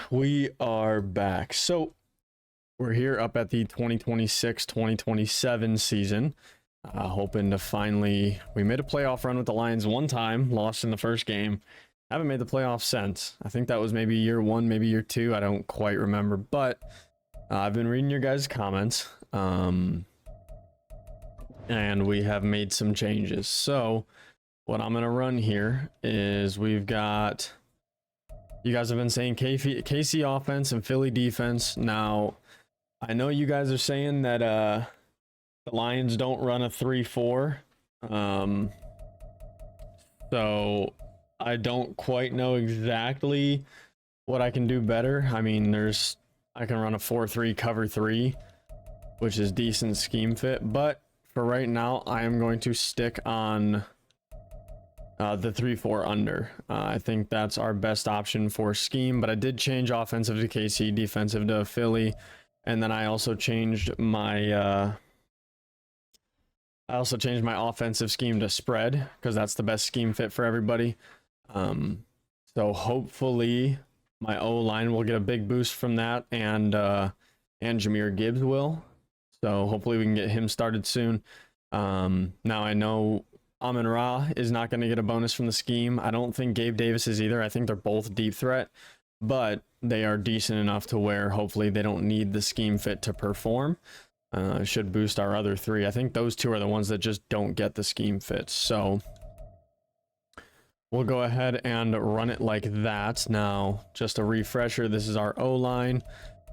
we are back. So we're here up at the 2026-2027 season, hoping to finally, we made a playoff run with the Lions one time, lost in the first game. Haven't made the playoffs since. I think that was maybe year one, maybe year two. I don't quite remember, but I've been reading your guys' comments, and we have made some changes. So what I'm gonna run here is we've got, you guys have been saying KC offense and Philly defense. Now, I know you guys are saying that the Lions don't run a 3-4. So I don't quite know exactly what I can do better. I mean, I can run a 4-3 cover 3, which is decent scheme fit, but for right now, I am going to stick on the 3-4 under. I think that's our best option for scheme, but I did change offensive to KC, defensive to Philly, and then I also changed my offensive scheme to spread because that's the best scheme fit for everybody. So hopefully my O-line will get a big boost from that, and Jameer Gibbs will. So hopefully we can get him started soon. Now I know Amon-Ra is not going to get a bonus from the scheme. I don't think Gabe Davis is either. I think they're both deep threat, but they are decent enough to where hopefully they don't need the scheme fit to perform. Should boost our other three. I think those two are the ones that just don't get the scheme fit. So we'll go ahead and run it like that. Now, just a refresher, this is our O-line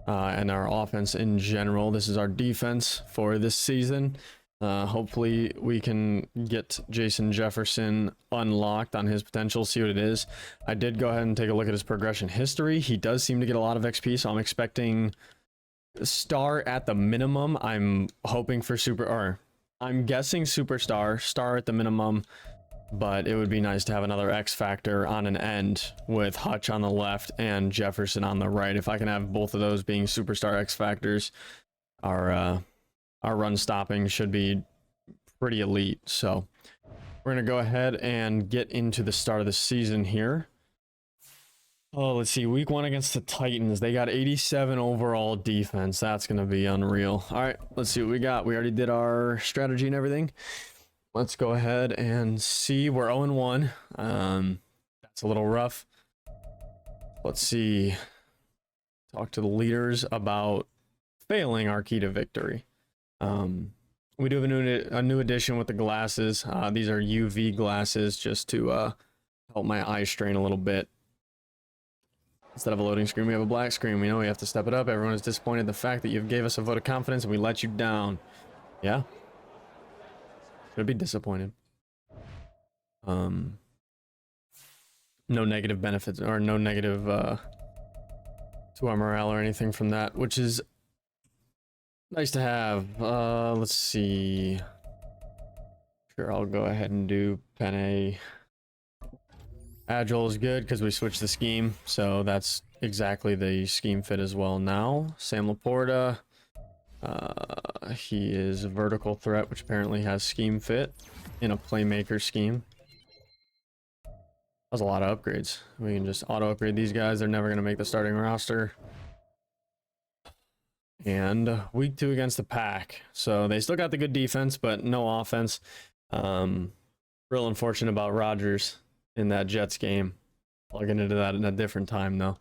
and our offense in general. This is our defense for this season. Hopefully we can get Jason Jefferson unlocked on his potential, see what it is. I did go ahead and take a look at his progression history. He does seem to get a lot of XP, so I'm expecting star at the minimum. I'm hoping for I'm guessing superstar, star at the minimum, but it would be nice to have another X factor on an end with Hutch on the left and Jefferson on the right. If I can have both of those being superstar X factors, our run stopping should be pretty elite. So we're going to go ahead and get into the start of the season here. Oh, let's see. Week 1 against the Titans. They got 87 overall defense. That's going to be unreal. All right, let's see what we got. We already did our strategy and everything. Let's go ahead and see. We're 0-1. That's a little rough. Let's see. Talk to the leaders about failing our key to victory. We do have a new addition with the glasses. These are UV glasses just to help my eye strain a little bit. Instead of a loading screen, we have a black screen. We know we have to step it up. Everyone is disappointed in the fact that you gave us a vote of confidence and we let you down. Yeah. Should be disappointed. No negative benefits or no negative to our morale or anything from that, which is nice to have. Let's see. Sure, I'll go ahead and do Penne. Agile is good because we switched the scheme, so that's exactly the scheme fit as well now. Sam Laporta, he is a vertical threat, which apparently has scheme fit in a playmaker scheme. That's a lot of upgrades. We can just auto upgrade these guys. They're never going to make the starting roster. And week 2 against the Pack. So they still got the good defense, but no offense. Real unfortunate about Rodgers in that Jets game. I'll get into that in a different time, though.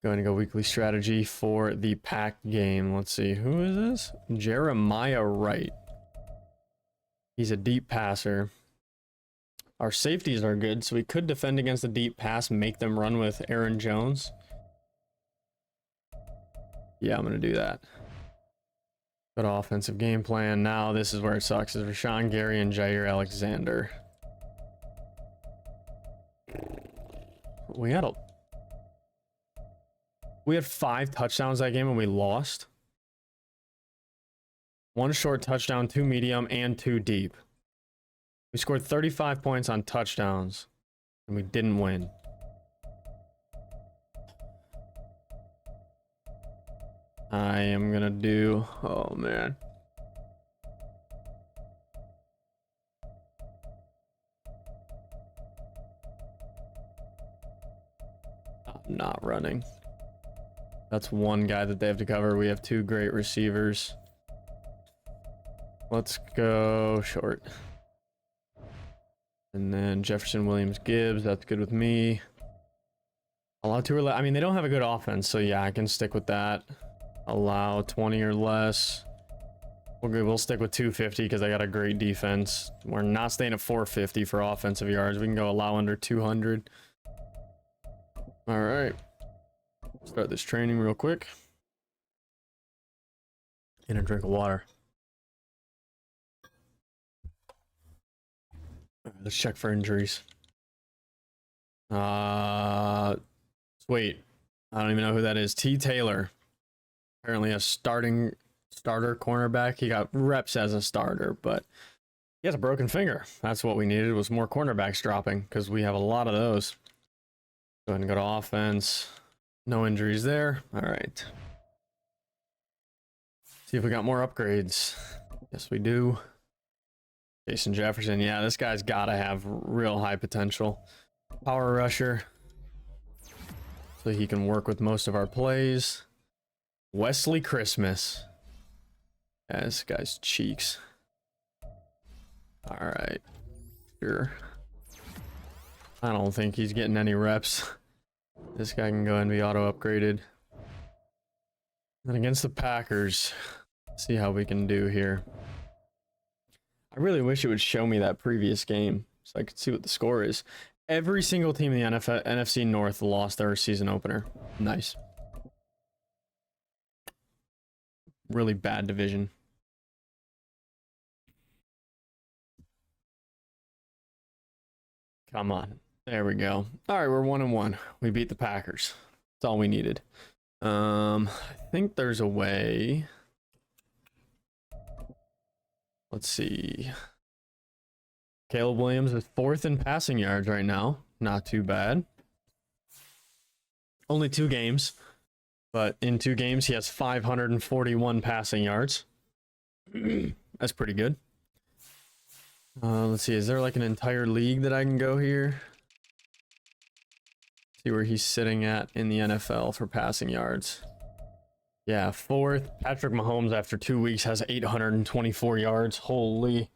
Going to go weekly strategy for the Pack game. Let's see. Who is this? Jeremiah Wright. He's a deep passer. Our safeties are good, so we could defend against the deep pass, make them run with Aaron Jones. Yeah, I'm going to do that. Good offensive game plan. Now, this is where it sucks. Is Rashawn Gary and Jair Alexander. We had 5 touchdowns that game and we lost. 1 short touchdown, 2 medium, and 2 deep. We scored 35 points on touchdowns and we didn't win. I am gonna do, oh man. I'm not running. That's one guy that they have to cover. We have two great receivers. Let's go short. And then Jefferson, Williams, Gibbs. That's good with me. Allow 2 or less. I mean, they don't have a good offense, so yeah, I can stick with that. Allow 20 or less. We'll stick with 250 because I got a great defense. We're not staying at 450 for offensive yards. We can go allow under 200. All right. Start this training real quick. And a drink of water. All right, let's check for injuries. Wait. I don't even know who that is. T. Taylor. Apparently a starter cornerback. He got reps as a starter, but he has a broken finger. That's what we needed, was more cornerbacks dropping, because we have a lot of those. Go ahead and go to offense. No injuries there. All right. See if we got more upgrades. Yes, we do. Jason Jefferson. Yeah, this guy's got to have real high potential. Power rusher. So he can work with most of our plays. Wesley Christmas. Yeah, this guy's cheeks. All right. Sure. I don't think he's getting any reps. This guy can go and be auto upgraded. And against the Packers, see how we can do here. I really wish it would show me that previous game so I could see what the score is. Every single team in the NFC North lost their season opener. Nice. Really bad division. Come on. There we go. All right, we're 1-1. We beat the Packers. That's all we needed. I think there's a way. Let's see. Caleb Williams is 4th in passing yards right now. Not too bad. Only 2 games. But in 2 games, he has 541 passing yards. That's pretty good. Let's see. Is there like an entire league that I can go here? See where he's sitting at in the NFL for passing yards. Yeah, 4th. Patrick Mahomes, after 2 weeks, has 824 yards. Holy.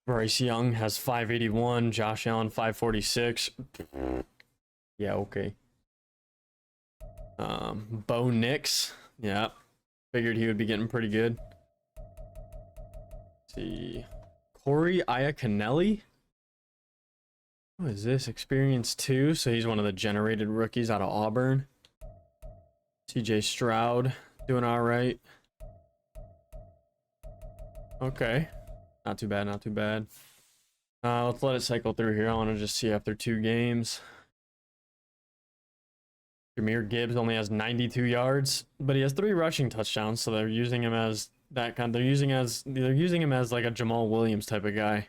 Bryce Young has 581. Josh Allen, 546. Yeah, okay. Bo Nix. Yeah. Figured he would be getting pretty good. Let's see. Corey Iaconelli. What is this? Experience 2. So he's one of the generated rookies out of Auburn. CJ Stroud doing all right. Okay. Not too bad, not too bad. Let's let it cycle through here. I want to just see after 2 games. Jahmyr Gibbs only has 92 yards, but he has 3 rushing touchdowns, so they're using him as that kind. They're using him as like a Jamal Williams type of guy.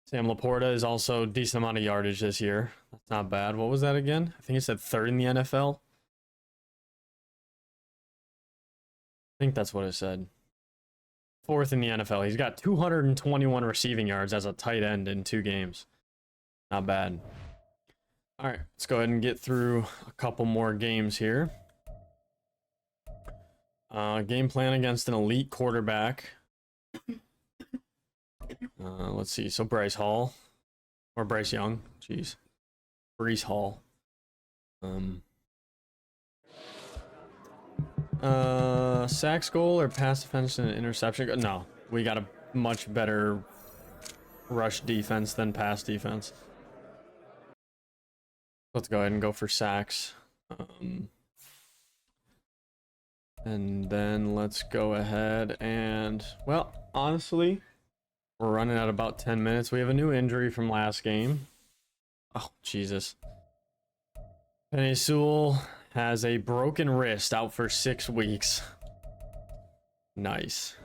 Sam Laporta is also a decent amount of yardage this year. That's not bad. What was that again? I think it said 3rd in the NFL. I think that's what it said. 4th in the NFL. He's got 221 receiving yards as a tight end in 2 games. Not bad. All right, let's go ahead and get through a couple more games here. Game plan against an elite quarterback. Let's see. So Bryce Hall or Bryce Young. Jeez. Bryce Hall. Sacks, goal, or pass defense and interception? No, we got a much better rush defense than pass defense. Let's go ahead and go for sacks. And then let's go ahead and, well, honestly, we're running at about 10 minutes. We have a new injury from last game. Oh, Jesus. Penei Sewell has a broken wrist, out for 6 weeks. Nice.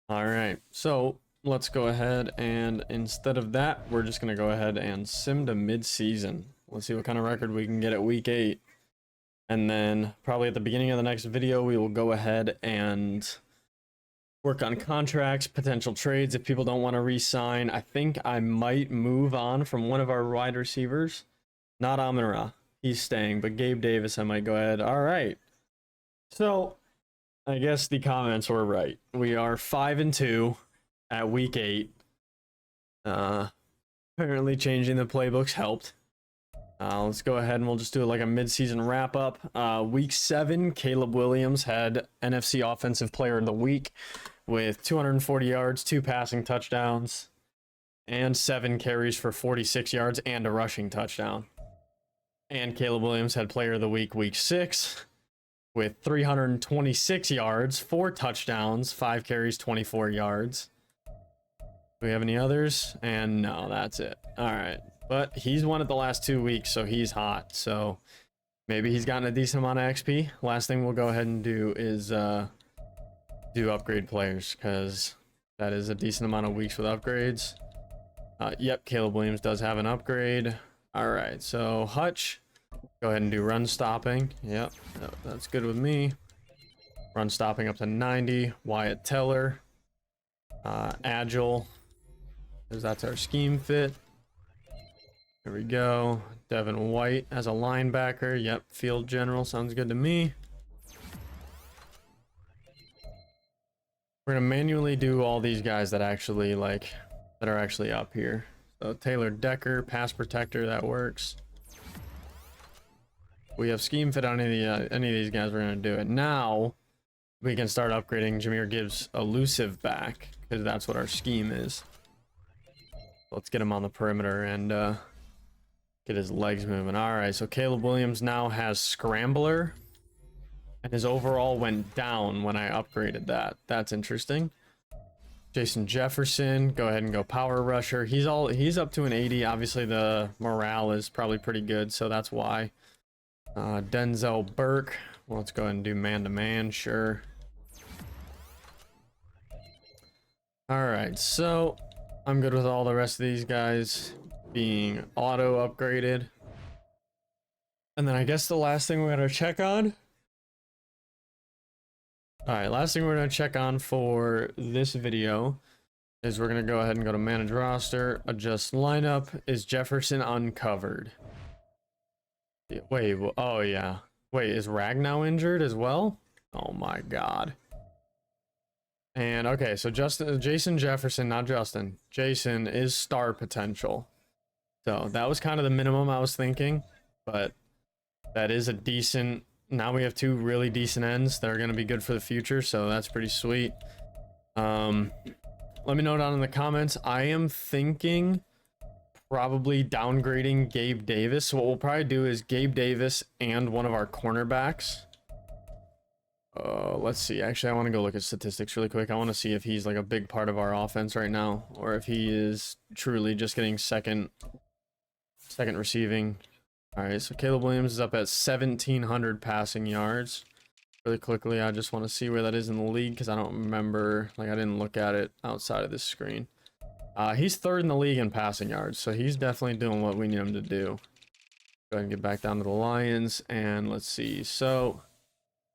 All right, so let's go ahead and instead of that, we're just going to go ahead and sim to mid-season. Let's see what kind of record we can get at week 8. And then probably at the beginning of the next video, we will go ahead and work on contracts, potential trades if people don't want to re-sign. I think I might move on from one of our wide receivers. Not Amon-Ra. he's staying. But Gabe Davis, I might go ahead. All right. So I guess the comments were right. We are 5-2 at week 8. Apparently changing the playbooks helped. Let's go ahead and we'll just do like a mid-season wrap-up. Week 7, Caleb Williams had NFC Offensive Player of the Week with 240 yards, 2 passing touchdowns, and 7 carries for 46 yards and a rushing touchdown. And Caleb Williams had Player of the Week week 6 with 326 yards, 4 touchdowns, 5 carries, 24 yards. Do we have any others? And no, that's it. All right. But he's won it the last 2 weeks, so he's hot. So maybe he's gotten a decent amount of XP. Last thing we'll go ahead and do is do upgrade players, because that is a decent amount of weeks with upgrades. Yep, Caleb Williams does have an upgrade. All right, so Hutch, go ahead and do run stopping. Yep, that's good with me. Run stopping up to 90. Wyatt Teller, agile, because that's our scheme fit. There we go. Devin White as a linebacker. Yep, field general sounds good to me. We're gonna manually do all these guys that actually that are actually up here. So Taylor Decker, pass protector, that works. We have scheme fit on any of these guys. We're gonna do it now. We can start upgrading Jahmyr Gibbs elusive back, because that's what our scheme is. Let's get him on the perimeter and get his legs moving. All right, so Caleb Williams now has scrambler, and his overall went down when I upgraded that. That's interesting. Jason Jefferson, go ahead and go power rusher. He's up to an 80. Obviously the morale is probably pretty good, so that's why. Denzel Burke, well, let's go ahead and do man-to-man, sure. All right, so I'm good with all the rest of these guys being auto upgraded. And then I guess the last thing we're going to check on. All right, last thing we're going to check on for this video is we're going to go ahead and go to manage roster, adjust lineup. Is Jefferson uncovered? Wait, oh yeah. Wait, is Ragnow injured as well? Oh my god. And okay, so Jason Jefferson, not Justin. Jason is star potential. So that was kind of the minimum I was thinking, but that is a decent. Now we have 2 really decent ends that are going to be good for the future, so that's pretty sweet. Let me know down in the comments. I am thinking probably downgrading Gabe Davis. So what we'll probably do is Gabe Davis and one of our cornerbacks. Let's see. Actually, I want to go look at statistics really quick. I want to see if he's like a big part of our offense right now, or if he is truly just getting second receiving. All right, so Caleb Williams is up at 1,700 passing yards. Really quickly, I just want to see where that is in the league, because I don't remember. Like, I didn't look at it outside of this screen. He's 3rd in the league in passing yards, so he's definitely doing what we need him to do. Go ahead and get back down to the Lions, and let's see. So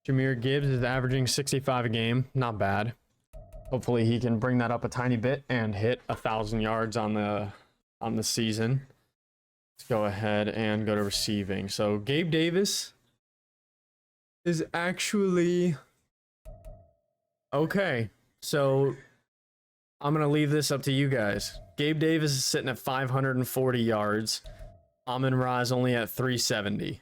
Jahmyr Gibbs is averaging 65 a game. Not bad. Hopefully he can bring that up a tiny bit and hit 1,000 yards on the season. Let's go ahead and go to receiving. So Gabe Davis is actually okay. So I'm going to leave this up to you guys. Gabe Davis is sitting at 540 yards. Amon-Ra is only at 370.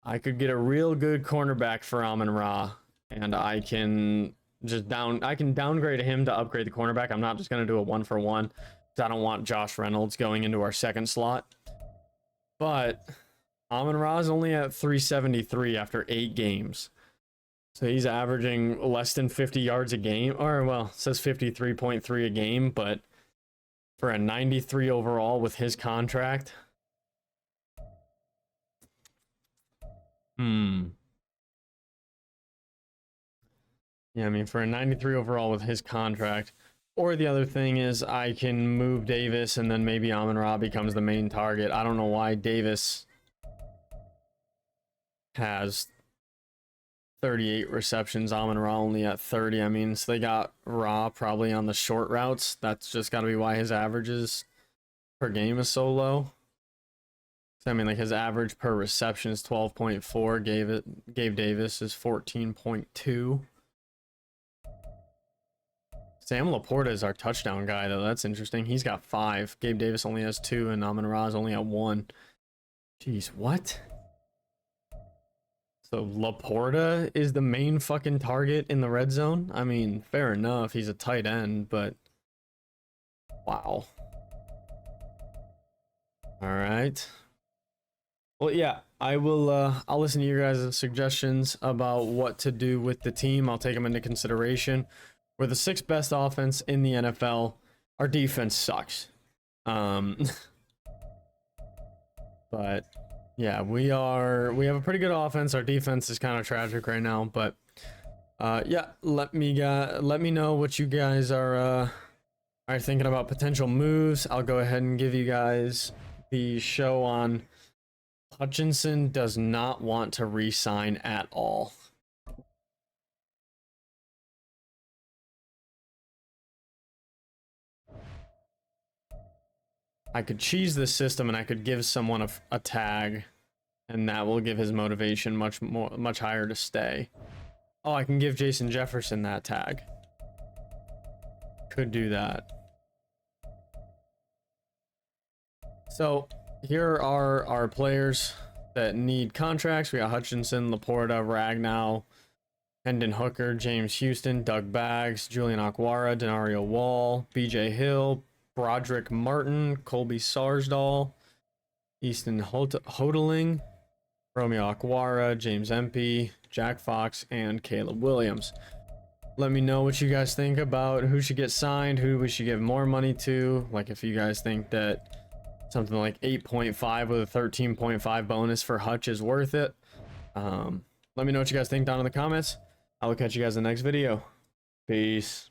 I could get a real good cornerback for Amon-Ra, and I can downgrade him to upgrade the cornerback. I'm not just going to do a 1-for-1. I don't want Josh Reynolds going into our second slot. But Amon-Ra is only at 373 after 8 games. So he's averaging less than 50 yards a game. Or, well, it says 53.3 a game. But for a 93 overall with his contract. Yeah, I mean, for a 93 overall with his contract. Or the other thing is I can move Davis and then maybe Amon-Ra becomes the main target. I don't know why Davis has 38 receptions, Amon-Ra only at 30. I mean, so they got Ra probably on the short routes. That's just got to be why his averages per game is so low. So, I mean, like his average per reception is 12.4. Gabe Davis is 14.2. Sam Laporta is our touchdown guy, though. That's interesting. He's got 5. Gabe Davis only has 2, and Amon-Ra only at 1. Jeez, what? So Laporta is the main fucking target in the red zone? I mean, fair enough. He's a tight end, but wow. All right. Well, yeah, I will I'll listen to your guys' suggestions about what to do with the team. I'll take them into consideration. We're the 6th best offense in the NFL. Our defense sucks. But yeah, we have a pretty good offense. Our defense is kind of tragic right now, but yeah, let me know what you guys are thinking about potential moves. I'll go ahead and give you guys the show on Hutchinson does not want to re-sign at all. I could cheese this system and I could give someone a tag, and that will give his motivation much higher to stay. Oh, I can give Jason Jefferson that tag. Could do that. So here are our players that need contracts. We got Hutchinson, Laporta, Ragnow, Hendon Hooker, James Houston, Doug Baggs, Julian Okwara, Denario Wall, BJ Hill, Broderick Martin, Colby Sarsdall, Easton Hodeling, Romeo Okwara, James Empey, Jack Fox, and Caleb Williams. Let me know what you guys think about who should get signed, who we should give more money to. Like if you guys think that something like 8.5 with a 13.5 bonus for Hutch is worth it. Let me know what you guys think down in the comments. I will catch you guys in the next video. Peace.